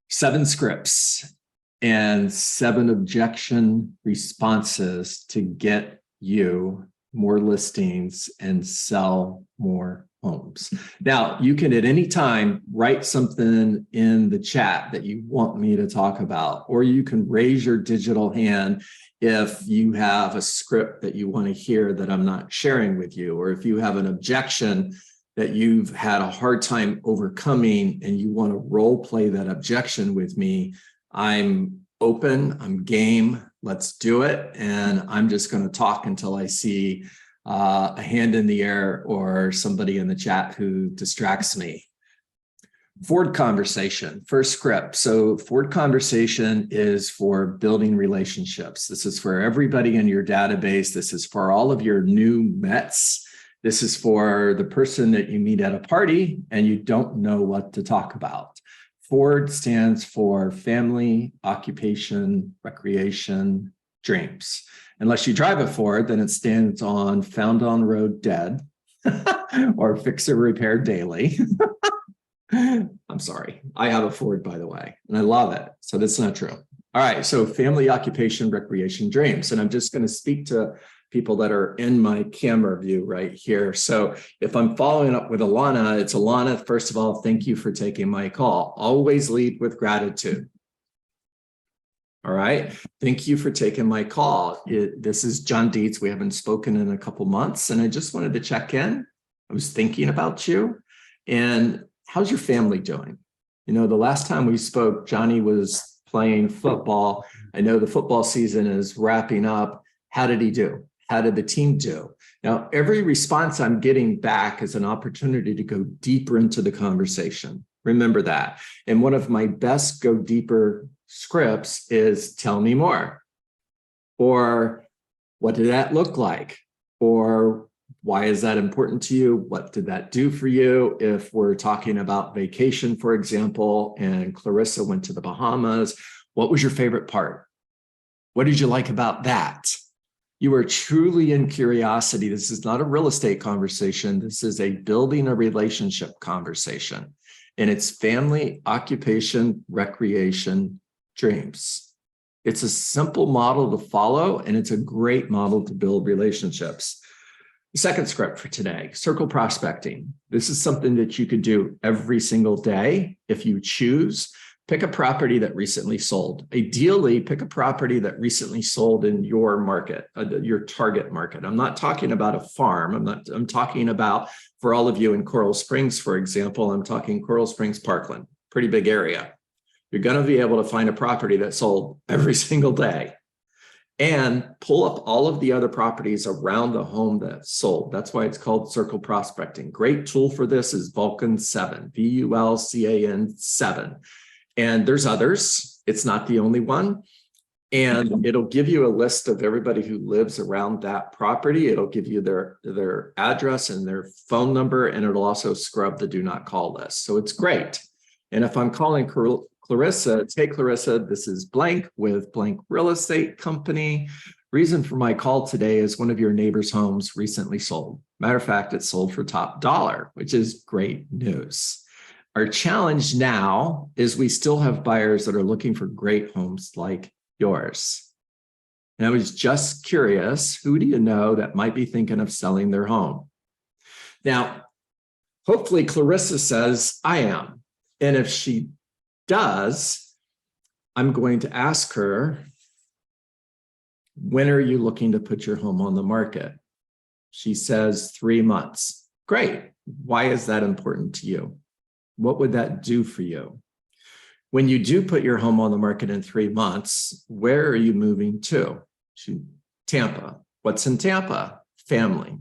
7 scripts and 7 objection responses to get you more listings and sell more homes. Now, you can at any time write something in the chat that you want me to talk about, or you can raise your digital hand if you have a script that you want to hear that I'm not sharing with you, or if you have an objection that you've had a hard time overcoming and you want to role play that objection with me. I'm open, I'm game, let's do it. And I'm just going to talk until I see a hand in the air or somebody in the chat who distracts me. Ford Conversation, first script. So Ford Conversation is for building relationships. This is for everybody in your database. This is for all of your new Mets. This is for the person that you meet at a party and you don't know what to talk about. Ford stands for family, occupation, recreation, dreams. Unless you drive a Ford, then it stands on found on road dead or fix or repair daily. I'm sorry. I have a Ford, by the way, and I love it. So that's not true. All right. So family, occupation, recreation, dreams. And I'm just going to speak to people that are in my camera view right here. So if I'm following up with Alana, it's Alana. First of all, thank you for taking my call. Always lead with gratitude. All right. Thank you for taking my call. This is John Dietz. We haven't spoken in a couple months, and I just wanted to check in. I was thinking about you. And how's your family doing? You know, the last time we spoke, Johnny was playing football. I know the football season is wrapping up. How did he do? How did the team do? Now, every response I'm getting back is an opportunity to go deeper into the conversation. Remember that. And one of my best go deeper scripts is tell me more. Or what did that look like? Or why is that important to you? What did that do for you? If we're talking about vacation, for example, and Clarissa went to the Bahamas, what was your favorite part? What did you like about that? You are truly in curiosity. This is not a real estate conversation. This is a building a relationship conversation. And it's family, occupation, recreation, dreams. It's a simple model to follow, and it's a great model to build relationships. The second script for today, circle prospecting. This is something that you could do every single day if you choose. Pick a property that recently sold. Ideally, pick a property that recently sold in your market, your target market. I'm not talking about a farm. I'm talking about, for all of you in Coral Springs, for example, I'm talking Coral Springs, Parkland, pretty big area. You're going to be able to find a property that sold every single day and pull up all of the other properties around the home that sold. That's why it's called circle prospecting. Great tool for this is Vulcan 7, VULCAN 7. And there's others. It's not the only one. And it'll give you a list of everybody who lives around that property. It'll give you their address and their phone number, and it'll also scrub the do not call list. So it's great. And if I'm calling Clarissa, it's, hey, Clarissa, this is blank with blank real estate company. Reason for my call today is one of your neighbor's homes recently sold. Matter of fact, it sold for top dollar, which is great news. Our challenge now is we still have buyers that are looking for great homes like yours. And I was just curious, who do you know that might be thinking of selling their home? Now, hopefully Clarissa says, I am. And if she does, I'm going to ask her, when are you looking to put your home on the market? She says 3 months. Great. Why is that important to you? What would that do for you? When you do put your home on the market in 3 months, where are you moving to? To Tampa. What's in Tampa? Family.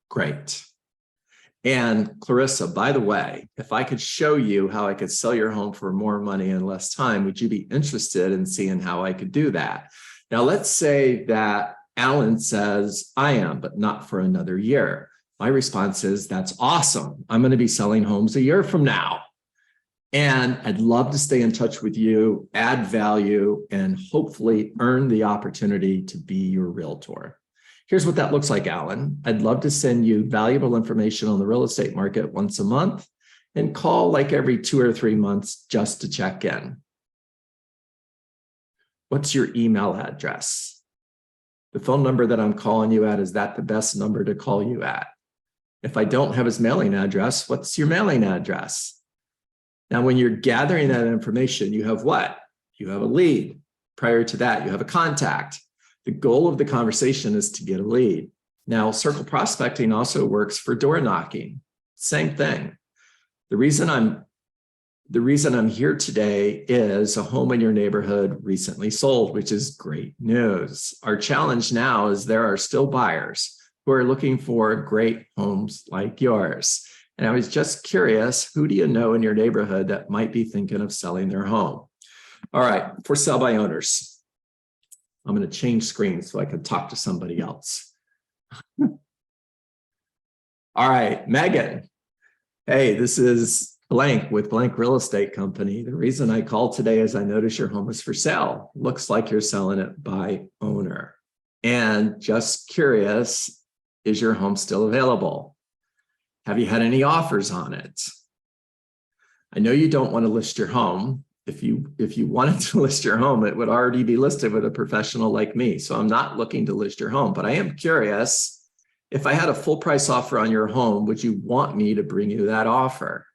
Great. And Clarissa, by the way, if I could show you how I could sell your home for more money in less time, would you be interested in seeing how I could do that? Now, let's say that Alan says, I am, but not for another year. My response is, that's awesome. I'm going to be selling homes a year from now. And I'd love to stay in touch with you, add value, and hopefully earn the opportunity to be your realtor. Here's what that looks like, Alan. I'd love to send you valuable information on the real estate market once a month. and call like every 2 or 3 months just to check in. What's your email address? The phone number that I'm calling you at, is that the best number to call you at? If I don't have his mailing address, what's your mailing address? Now, when you're gathering that information, you have what? You have a lead. Prior to that, you have a contact. The goal of the conversation is to get a lead. Now, circle prospecting also works for door knocking. Same thing. The reason I'm here today is a home in your neighborhood recently sold, which is great news. Our challenge now is there are still buyers who are looking for great homes like yours. And I was just curious, who do you know in your neighborhood that might be thinking of selling their home? All right, for sell by owners. I'm going to change screens so I can talk to somebody else. All right, Megan. Hey, this is Blank with Blank Real Estate Company. The reason I called today is I noticed your home is for sale. Looks like you're selling it by owner. And just curious, is your home still available? Have you had any offers on it? I know you don't want to list your home. If you wanted to list your home, it would already be listed with a professional like me. So I'm not looking to list your home, but I am curious, if I had a full price offer on your home, would you want me to bring you that offer?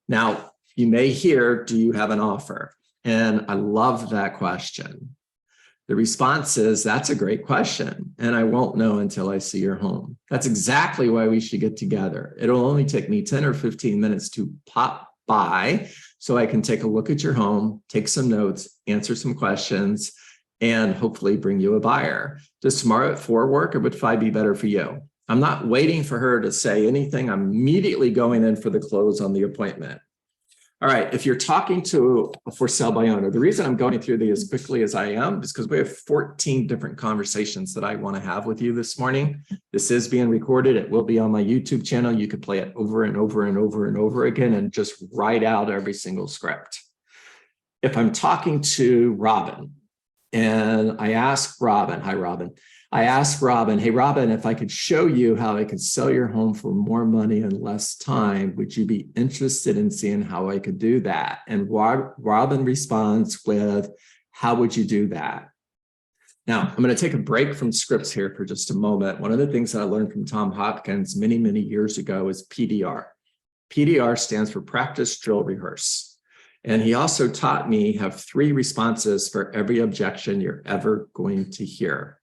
Now, you may hear, do you have an offer? And I love that question. The response is, that's a great question, and I won't know until I see your home. That's exactly why we should get together. It'll only take me 10 or 15 minutes to pop by so I can take a look at your home, take some notes, answer some questions, and hopefully bring you a buyer. Does tomorrow at 4 work, or would 5 be better for you? I'm not waiting for her to say anything. I'm immediately going in for the close on the appointment. All right, if you're talking to a for sale by owner, the reason I'm going through these as quickly as I am is because we have 14 different conversations that I want to have with you this morning. This is being recorded. It will be on my YouTube channel. You could play it over and over and over and over again and just write out every single script. If I'm talking to Robin and I ask Robin, hi Robin, I asked Robin, hey, Robin, if I could show you how I could sell your home for more money in less time, would you be interested in seeing how I could do that? And Robin responds with, how would you do that? Now, I'm going to take a break from scripts here for just a moment. One of the things that I learned from Tom Hopkins many, many years ago is PDR. PDR stands for practice, drill, rehearse. And he also taught me have 3 responses for every objection you're ever going to hear.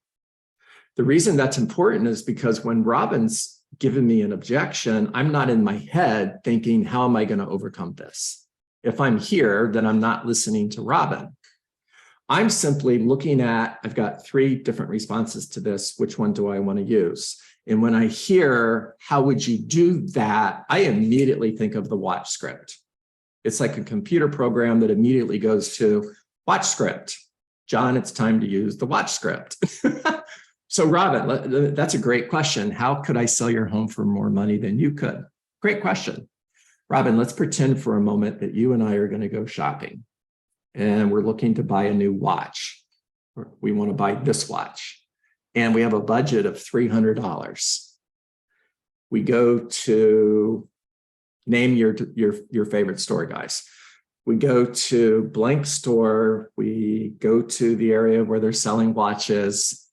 The reason that's important is because when Robin's given me an objection, I'm not in my head thinking, how am I going to overcome this? If I'm here, then I'm not listening to Robin. I'm simply looking at, I've got 3 different responses to this. Which one do I want to use? And when I hear, how would you do that? I immediately think of the watch script. It's like a computer program that immediately goes to watch script. John, it's time to use the watch script. So Robin, that's a great question. How could I sell your home for more money than you could? Great question. Robin, let's pretend for a moment that you and I are going to go shopping and we're looking to buy a new watch. We want to buy this watch and we have a budget of $300. We go to, name your favorite store, guys. We go to blank store. We go to the area where they're selling watches.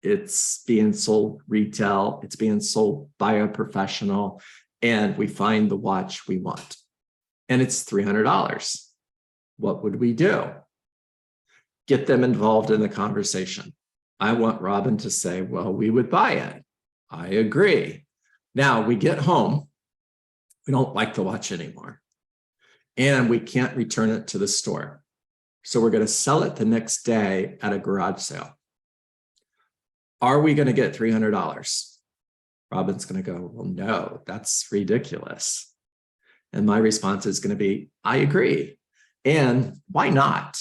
It's being sold retail, it's being sold by a professional, and we find the watch we want. And it's $300. What would we do? Get them involved in the conversation. I want Robin to say, well, we would buy it. I agree. Now we get home, we don't like the watch anymore, and we can't return it to the store. So we're going to sell it the next day at a garage sale. Are we going to get $300? Robin's going to go, well, no, that's ridiculous. And my response is going to be, I agree. And why not?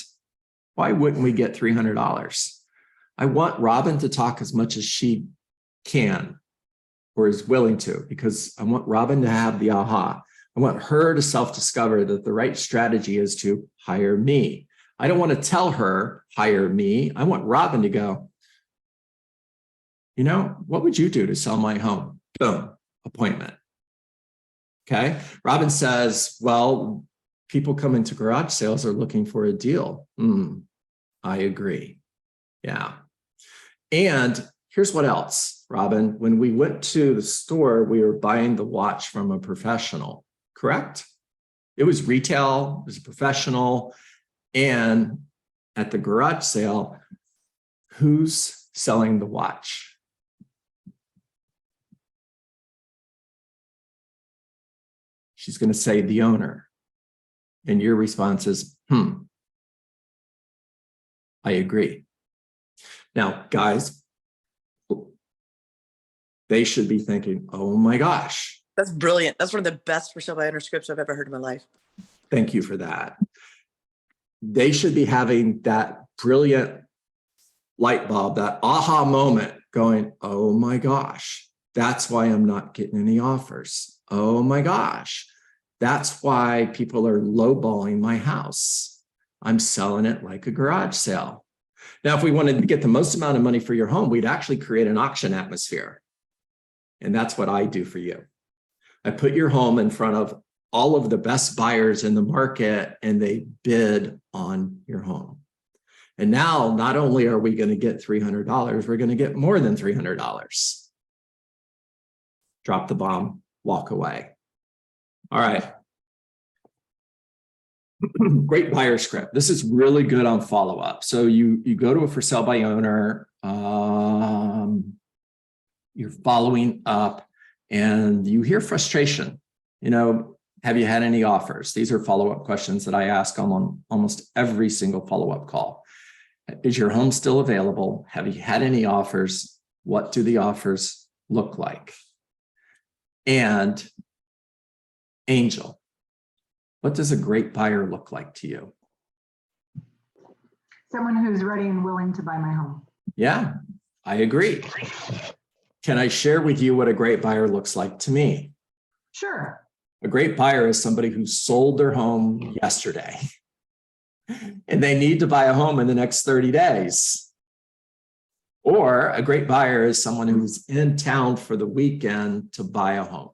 Why wouldn't we get $300? I want Robin to talk as much as she can or is willing to, because I want Robin to have the aha. I want her to self-discover that the right strategy is to hire me. I don't want to tell her, hire me. I want Robin to go, you know, what would you do to sell my home? Boom, appointment. Okay. Robin says, well, people come into garage sales are looking for a deal. I agree. Yeah. And here's what else, Robin. When we went to the store, we were buying the watch from a professional, correct? It was retail, it was a professional. And at the garage sale, who's selling the watch? She's going to say the owner. And your response is, I agree. Now, guys, they should be thinking, oh my gosh. That's brilliant. That's one of the best for sale by owner scripts I've ever heard in my life. Thank you for that. They should be having that brilliant light bulb, that aha moment going, oh my gosh, that's why I'm not getting any offers. Oh my gosh, that's why people are lowballing my house. I'm selling it like a garage sale. Now, if we wanted to get the most amount of money for your home, we'd actually create an auction atmosphere. And that's what I do for you. I put your home in front of all of the best buyers in the market, and they bid on your home. And now, not only are we going to get $300, we're going to get more than $300. Drop the bomb, walk away. All right. Great buyer script. This is really good on follow-up. So you go to a for sale by owner, you're following up, and you hear frustration. Have you had any offers? These are follow-up questions that I ask on almost every single follow-up call. Is your home still available? Have you had any offers? What do the offers look like? And Angel, what does a great buyer look like to you? Someone who's ready and willing to buy my home. Yeah, I agree. Can I share with you what a great buyer looks like to me? Sure. A great buyer is somebody who sold their home yesterday and they need to buy a home in the next 30 days. Or a great buyer is someone who's in town for the weekend to buy a home.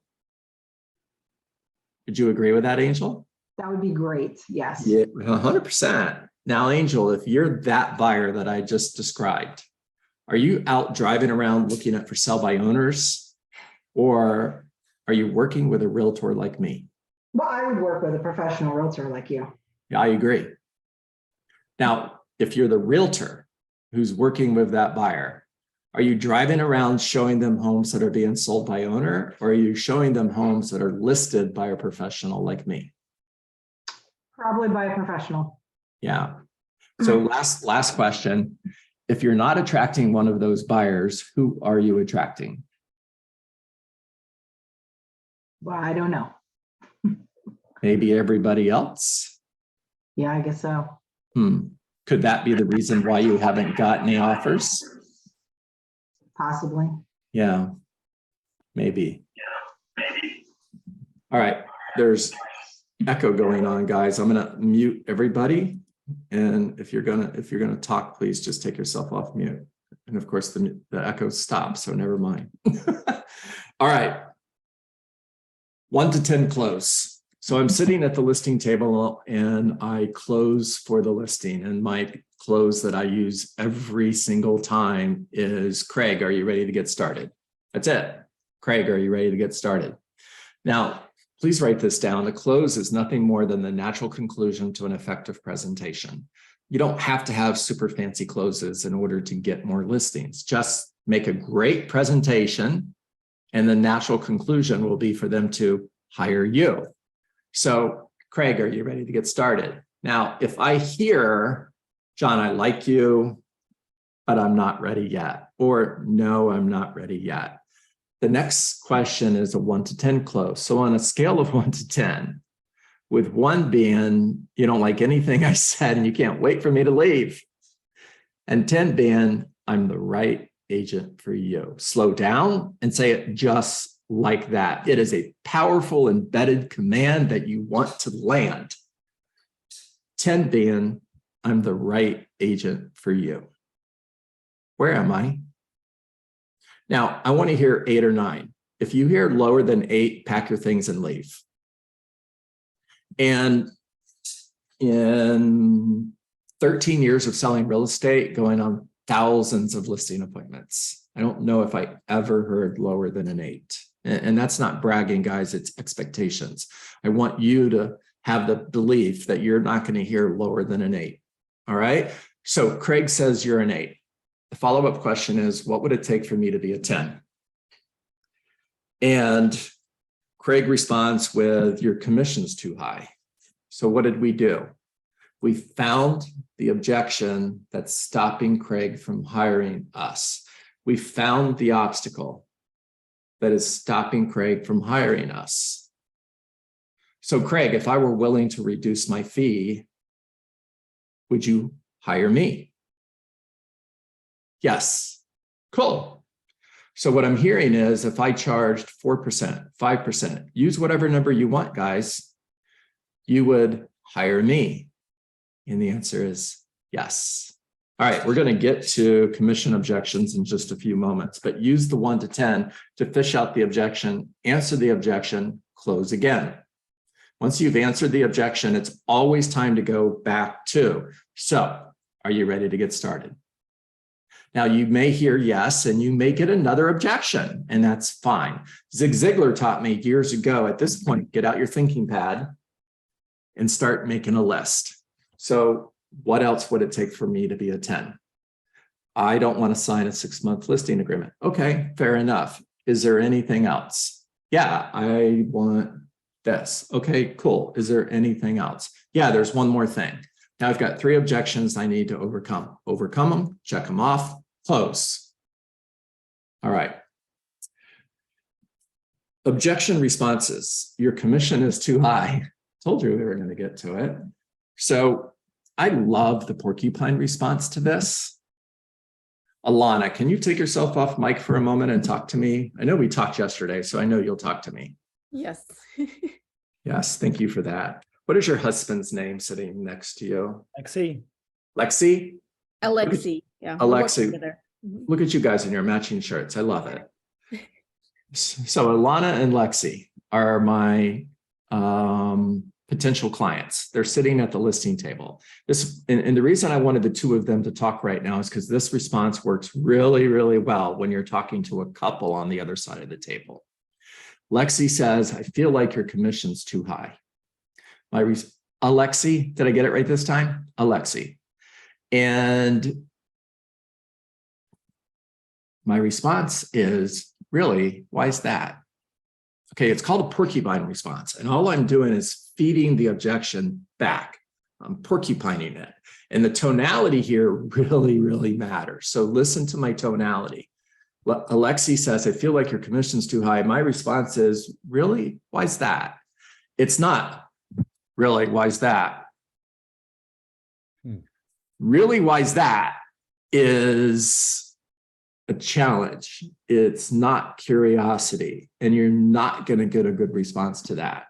Would you agree with that, Angel? That would be great. Yes. Yeah, 100%. Now, Angel, if you're that buyer that I just described, are you out driving around looking at for sale by owners, or are you working with a realtor like me? Well, I would work with a professional realtor like you. Yeah, I agree. Now, if you're the realtor who's working with that buyer, are you driving around showing them homes that are being sold by owner, or are you showing them homes that are listed by a professional like me? Probably by a professional. Yeah. So last question. If you're not attracting one of those buyers, who are you attracting? Well, I don't know. Maybe everybody else? Yeah, I guess so. Could that be the reason why you haven't got any offers? Possibly. Yeah, maybe. All right, there's echo going on, guys. I'm gonna mute everybody. And if you're gonna talk, please just take yourself off mute. And of course, the echo stops, so never mind. All right. 1 to 10 close. So I'm sitting at the listing table and I close for the listing. And my close that I use every single time is, Craig, are you ready to get started? That's it. Craig, are you ready to get started? Now, please write this down. The close is nothing more than the natural conclusion to an effective presentation. You don't have to have super fancy closes in order to get more listings. Just make a great presentation, and the natural conclusion will be for them to hire you. So, Craig, are you ready to get started? Now, if I hear, John, I like you, but I'm not ready yet, or no, I'm not ready yet, the next question is a 1 to 10 close. So on a scale of 1 to 10, with 1 being you don't like anything I said and you can't wait for me to leave, and 10 being I'm the right agent for you. Slow down and say it just like that. It is a powerful embedded command that you want to land. 10 being I'm the right agent for you. Where am I? Now, I want to hear 8 or 9. if you hear lower than 8, pack your things and leave. And in 13 years of selling real estate, going on thousands of listing appointments, I don't know if I ever heard lower than an 8. And that's not bragging, guys, it's expectations. I want you to have the belief that you're not going to hear lower than an 8. All right. So Craig says you're an 8. The follow-up question is, what would it take for me to be a 10? And Craig responds with, your commission's too high. So what did we do? We found the objection that's stopping Craig from hiring us. We found the obstacle that is stopping Craig from hiring us. So Craig, if I were willing to reduce my fee, would you hire me? Yes. Cool. So what I'm hearing is, if I charged 4%, 5%, use whatever number you want, guys, you would hire me. And the answer is yes. All right, we're going to get to commission objections in just a few moments, but use the 1 to 10 to fish out the objection, answer the objection, close again. Once you've answered the objection, it's always time to go back to. So, are you ready to get started? Now, you may hear yes, and you may get another objection, and that's fine. Zig Ziglar taught me years ago, at this point, get out your thinking pad and start making a list. So what else would it take for me to be a 10? I don't want to sign a 6-month listing agreement. Okay, fair enough. Is there anything else? Yeah, I want this. Okay, cool. Is there anything else? Yeah, there's one more thing. Now I've got 3 objections I need to overcome. Overcome them, check them off, close. All right. Objection responses. Your commission is too high. Told you we were going to get to it. So I love the porcupine response to this. Alana, can you take yourself off mic for a moment and talk to me? I know we talked yesterday, so I know you'll talk to me. Yes. Yes, thank you for that. What is your husband's name sitting next to you? Lexi. Lexi? Alexi. Yeah. Alexi. Mhm. Look at you guys in your matching shirts. I love it. So Alana and Lexi are my potential clients. They're sitting at the listing table. And the reason I wanted the 2 of them to talk right now is because this response works really, really well when you're talking to a couple on the other side of the table. Lexi says, I feel like your commission's too high. Alexi, did I get it right this time? Alexi. And my response is, really, why is that? Okay, it's called a porcupine response. And all I'm doing is feeding the objection back. I'm porcupining it. And the tonality here really, really matters. So listen to my tonality. Alexi says, I feel like your commission's too high. My response is, really? Why is that? It's not, really, why is that? Really, why is that is a challenge. It's not curiosity, and you're not going to get a good response to that.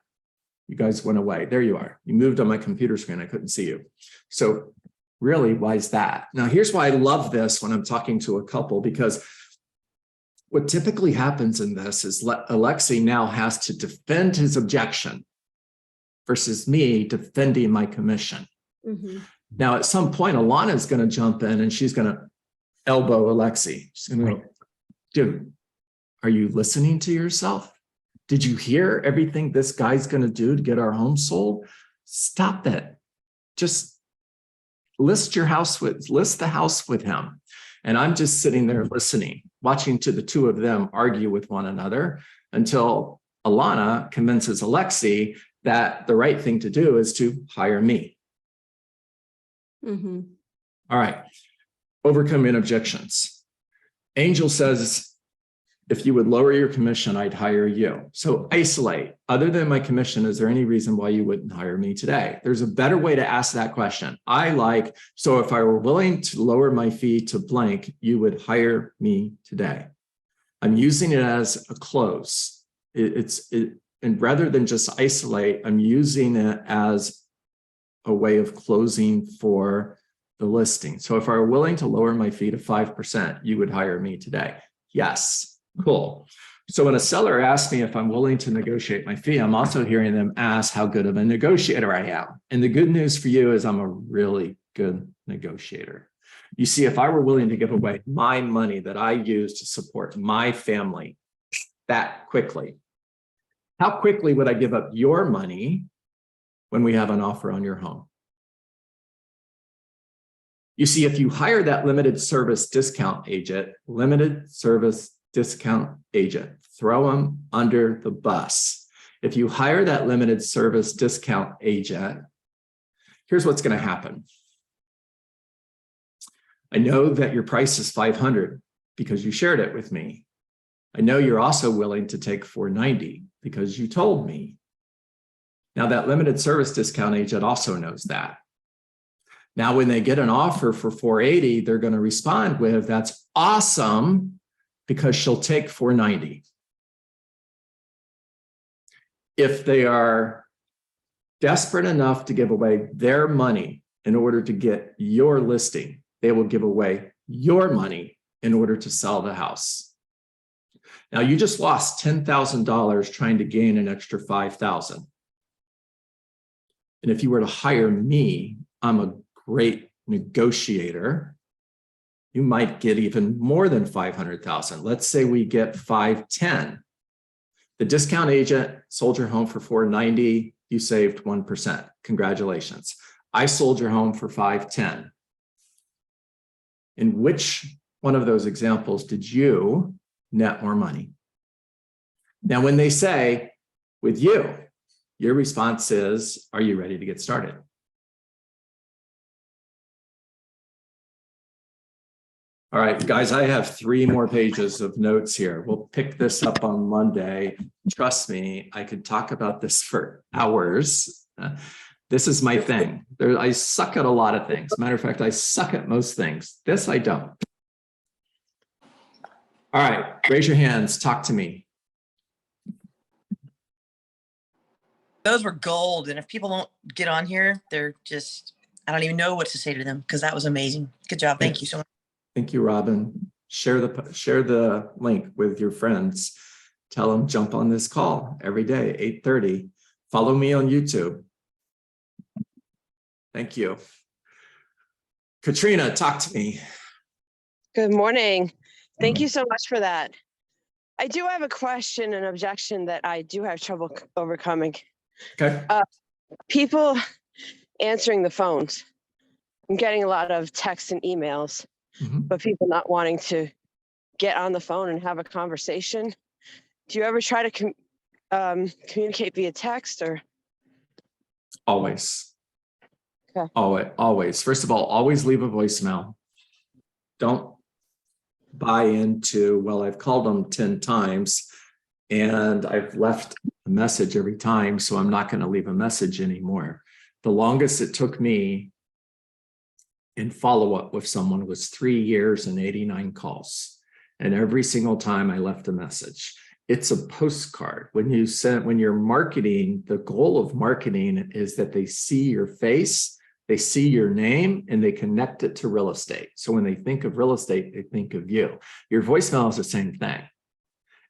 You guys went away. There you are. You moved on my computer screen. I couldn't see you. So really, why is that? Now, here's why I love this when I'm talking to a couple, because what typically happens in this is Alexi now has to defend his objection versus me defending my commission. Mm-hmm. Now, at some point, Alana is going to jump in and she's going to elbow Alexi. She's going to go, dude, are you listening to yourself? Did you hear everything this guy's going to do to get our home sold? Stop it. Just list the house with him. And I'm just sitting there listening, watching to the 2 of them argue with one another until Alana convinces Alexi that the right thing to do is to hire me. Mm-hmm. All right. Overcoming objections. Angel says, if you would lower your commission, I'd hire you. So isolate. Other than my commission, is there any reason why you wouldn't hire me today? There's a better way to ask that question. So if I were willing to lower my fee to blank, you would hire me today. I'm using it as a close. And rather than just isolate, I'm using it as a way of closing for the listing. So if I were willing to lower my fee to 5%, you would hire me today. Yes. Cool. So when a seller asks me if I'm willing to negotiate my fee, I'm also hearing them ask how good of a negotiator I am. And the good news for you is I'm a really good negotiator. You see, if I were willing to give away my money that I use to support my family that quickly, how quickly would I give up your money when we have an offer on your home? You see, if you hire that limited service discount agent, throw them under the bus. If you hire that limited service discount agent, here's what's going to happen. I know that your price is $500 because you shared it with me. I know you're also willing to take $490 because you told me. Now that limited service discount agent also knows that. Now, when they get an offer for $480, they're going to respond with, that's awesome, because she'll take $490. If they are desperate enough to give away their money in order to get your listing, they will give away your money in order to sell the house. Now, you just lost $10,000 trying to gain an extra $5,000. And if you were to hire me, I'm a great negotiator. You might get even more than 500,000. Let's say we get 510. The discount agent sold your home for 490. You saved 1%. Congratulations. I sold your home for 510. In which one of those examples did you net more money? Now, when they say with you, your response is, are you ready to get started? All right, guys, I have 3 more pages of notes here. We'll pick this up on Monday. Trust me, I could talk about this for hours. This is my thing. I suck at a lot of things. Matter of fact, I suck at most things. This I don't. All right, raise your hands. Talk to me. Those were gold. And if people don't get on here, they're just, I don't even know what to say to them because that was amazing. Good job. Thank you so much. Thank you, Robin. Share the link with your friends. Tell them jump on this call every day, 8:30. Follow me on YouTube. Thank you. Katrina, talk to me. Good morning. Thank you so much for that. I do have a question and objection that I do have trouble overcoming. Okay. People answering the phones. I'm getting a lot of texts and emails, but people not wanting to get on the phone and have a conversation. Do you ever try to communicate via text or? Always. Okay. Always. First of all, always leave a voicemail. Don't buy into, well, I've called them 10 times and I've left a message every time, so I'm not going to leave a message anymore. The longest it took me in follow-up with someone was 3 years and 89 calls. And every single time I left a message. It's a postcard. When you're marketing, the goal of marketing is that they see your face, they see your name, and they connect it to real estate. So when they think of real estate, they think of you. Your voicemail is the same thing.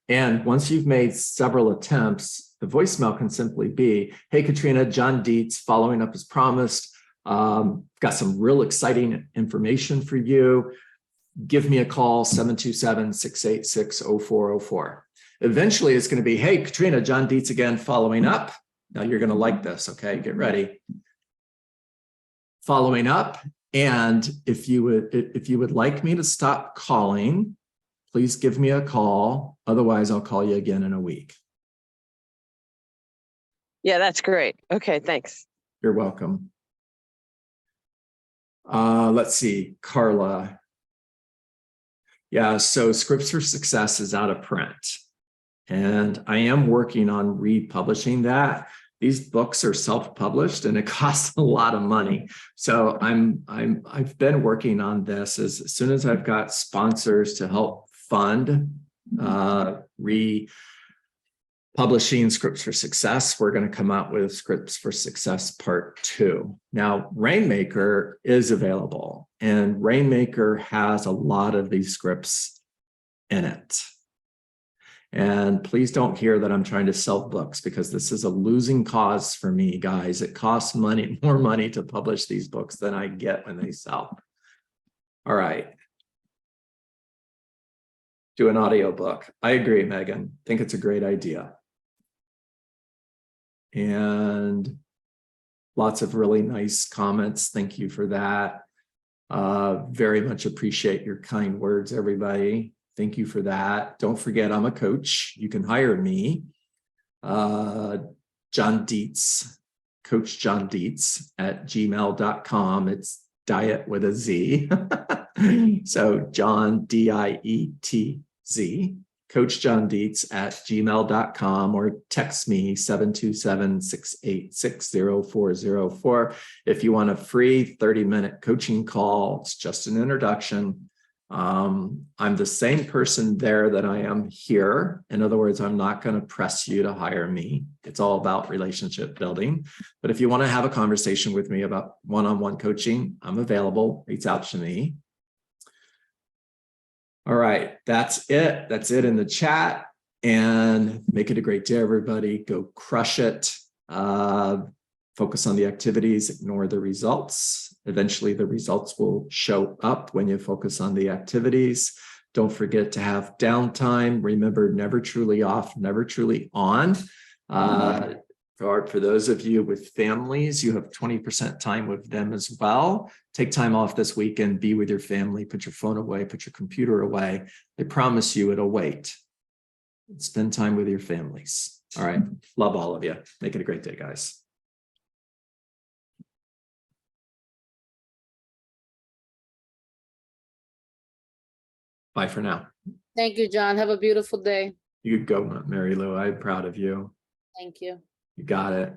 And once you've made several attempts, the voicemail can simply be, hey, Katrina, John Dietz, following up as promised. Got some real exciting information for you. Give me a call, 727-686-0404. Eventually, it's going to be, hey, Katrina, John Dietz again, following up. Now you're going to like this, okay? Get ready. Following up, and if you would like me to stop calling, please give me a call. Otherwise, I'll call you again in a week. Yeah, that's great. Okay, thanks. You're welcome. Let's see, Carla. Yeah, so Scripts for Success is out of print. And I am working on republishing that. These books are self-published and it costs a lot of money. So I've been working on this. As soon as I've got sponsors to help fund republishing Scripts for Success, we're going to come out with Scripts for Success Part 2. Now, Rainmaker is available, and Rainmaker has a lot of these scripts in it. And please don't hear that I'm trying to sell books, because this is a losing cause for me, guys. It costs money, more money to publish these books than I get when they sell. All right. Do an audiobook. I agree, Megan. Think it's a great idea. And lots of really nice comments. Thank you for that. Very much appreciate your kind words, everybody. Thank you for that. Don't forget, I'm a coach. You can hire me. John Dietz, Coach John Dietz at gmail.com. It's diet with a Z. So John, D-I-E-T-Z, Coach John Dietz at gmail.com, or text me 727-686-0404 if you want a free 30-minute coaching call. It's just an introduction. I'm the same person there that I am here. In other words, I'm not going to press you to hire me. It's all about relationship building. But if you want to have a conversation with me about one-on-one coaching, I'm available. Reach out to me. All right, that's it. That's it in the chat. And make it a great day, everybody. Go crush it. Focus on the activities, ignore the results. Eventually, the results will show up when you focus on the activities. Don't forget to have downtime. Remember, never truly off, never truly on. For those of you with families, you have 20% time with them as well. Take time off this weekend, be with your family, put your phone away, put your computer away. I promise you it'll wait. Spend time with your families. All right. Love all of you. Make it a great day, guys. Bye for now. Thank you, John. Have a beautiful day. You could go, Mary Lou. I'm proud of you. Thank you. You got it.